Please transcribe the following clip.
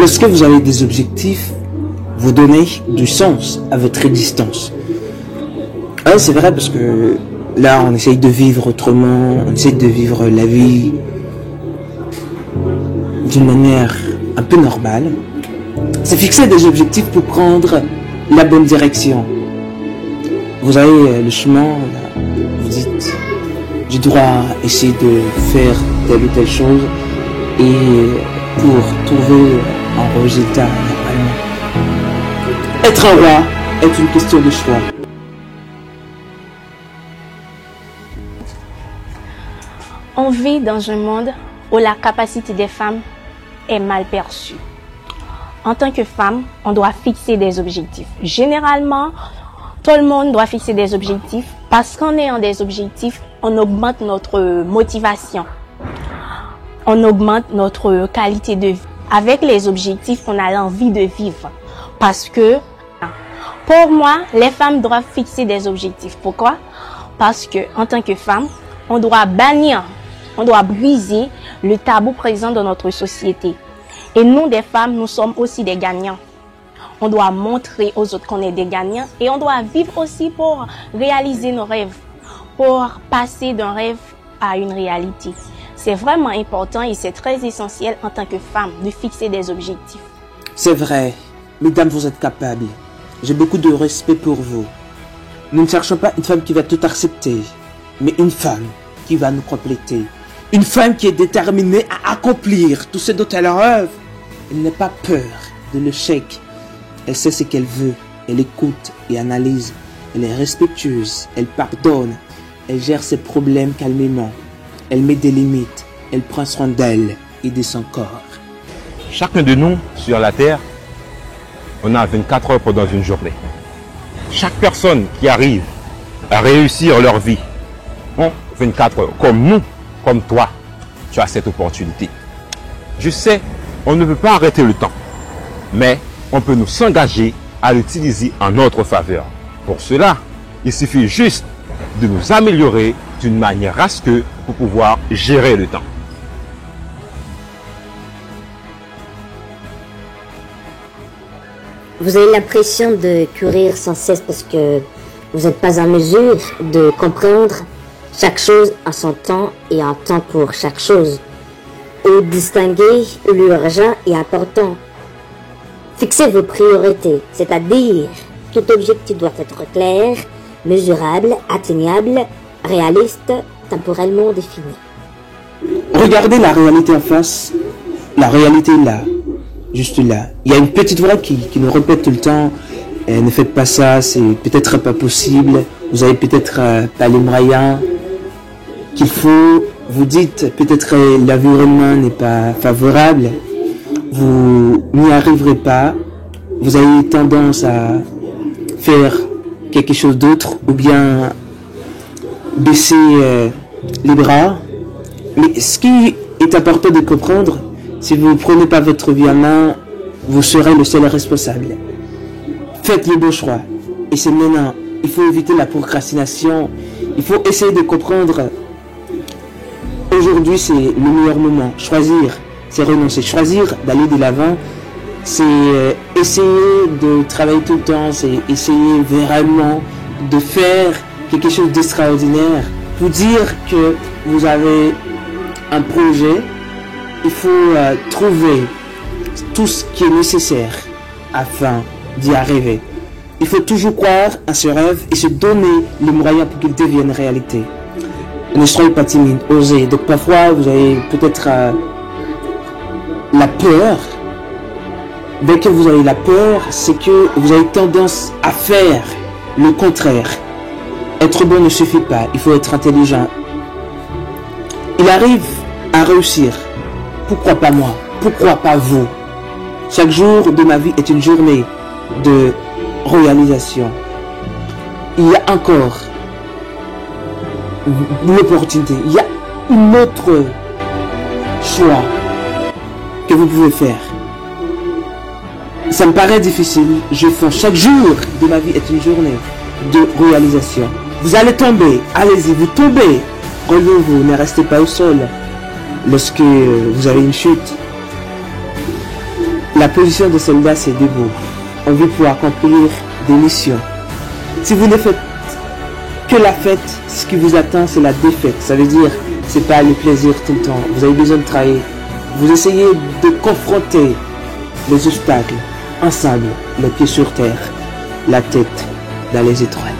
Lorsque vous avez des objectifs, vous donnez du sens à votre existence. Ouais, c'est vrai parce que là, on essaye de vivre autrement, on essaye de vivre la vie d'une manière un peu normale. C'est fixer des objectifs pour prendre la bonne direction. Vous avez le chemin, là, vous dites, je dois essayer de faire telle ou telle chose et pour trouver un résultat normalement. Être un roi est une question de choix. On vit dans un monde où la capacité des femmes est mal perçue. En tant que femme, on doit fixer des objectifs. Généralement, tout le monde doit fixer des objectifs parce qu'en ayant des objectifs, on augmente notre motivation. On augmente notre qualité de vie. Avec les objectifs, on a l'envie de vivre. Parce que, pour moi, les femmes doivent fixer des objectifs. Pourquoi? Parce que, en tant que femme, on doit bannir, on doit briser le tabou présent dans notre société. Et nous, des femmes, nous sommes aussi des gagnants. On doit montrer aux autres qu'on est des gagnants et on doit vivre aussi pour réaliser nos rêves, pour passer d'un rêve à une réalité. C'est vraiment important et c'est très essentiel en tant que femme de fixer des objectifs. C'est vrai, mesdames, vous êtes capables. J'ai beaucoup de respect pour vous. Nous ne cherchons pas une femme qui va tout accepter, mais une femme qui va nous compléter. Une femme qui est déterminée à accomplir tout ce dont elle rêve. Elle n'a pas peur de l'échec. Elle sait ce qu'elle veut. Elle écoute et analyse. Elle est respectueuse. Elle pardonne. Elle gère ses problèmes calmement. Elle met des limites. Elle prend soin d'elle et de son corps. Chacun de nous sur la terre, on a 24 heures pendant une journée. Chaque personne qui arrive à réussir leur vie ont 24 heures. Comme nous, comme toi, tu as cette opportunité. Je sais, on ne peut pas arrêter le temps, mais on peut nous s'engager à l'utiliser en notre faveur. Pour cela, il suffit juste de nous améliorer d'une manière à ce que pour pouvoir gérer le temps. Vous avez l'impression de courir sans cesse parce que vous n'êtes pas en mesure de comprendre chaque chose en son temps et en temps pour chaque chose. Ou distinguer l'urgent et important. Fixez vos priorités, c'est-à-dire tout objectif doit être clair, mesurable, atteignable, réaliste, temporellement défini. Regardez la réalité en face. La réalité est là. Juste là. Il y a une petite voix qui nous répète tout le temps. Ne faites pas ça, c'est peut-être pas possible. Vous avez peut-être pas les moyens qu'il faut. Vous dites peut-être l'environnement n'est pas favorable. Vous n'y arriverez pas. Vous avez tendance à faire quelque chose d'autre ou bien baisser les bras. Mais ce qui est important de comprendre, si vous ne prenez pas votre vie en main, vous serez le seul responsable. Faites le bon choix. Et c'est maintenant. Il faut éviter la procrastination. Il faut essayer de comprendre. Aujourd'hui, c'est le meilleur moment. Choisir, c'est renoncer. Choisir d'aller de l'avant, c'est essayer de travailler tout le temps. C'est essayer vraiment de faire quelque chose d'extraordinaire. Pour dire que vous avez un projet, il faut trouver tout ce qui est nécessaire afin d'y arriver. Il faut toujours croire à ce rêve et se donner les moyens pour qu'il devienne réalité. Ne soyez pas timide, osez. Donc parfois vous avez peut-être la peur. Dès que vous avez la peur, c'est que vous avez tendance à faire le contraire. Être bon ne suffit pas, il faut être intelligent. Il arrive à réussir. Pourquoi pas moi? Pourquoi pas vous? Chaque jour de ma vie est une journée de réalisation. Il y a encore l'opportunité. Il y a une autre choix que vous pouvez faire. Ça me paraît difficile. Je fais chaque jour de ma vie est une journée de réalisation. Vous allez tomber. Allez-y, vous tombez. Relevez-vous, ne restez pas au sol lorsque vous avez une chute. La position de soldat, c'est debout. On vit pour accomplir des missions. Si vous ne faites que la fête, ce qui vous attend, c'est la défaite. Ça veut dire, c'est pas le plaisir tout le temps. Vous avez besoin de travailler. Vous essayez de confronter les obstacles ensemble, les pieds sur terre, la tête dans les étoiles.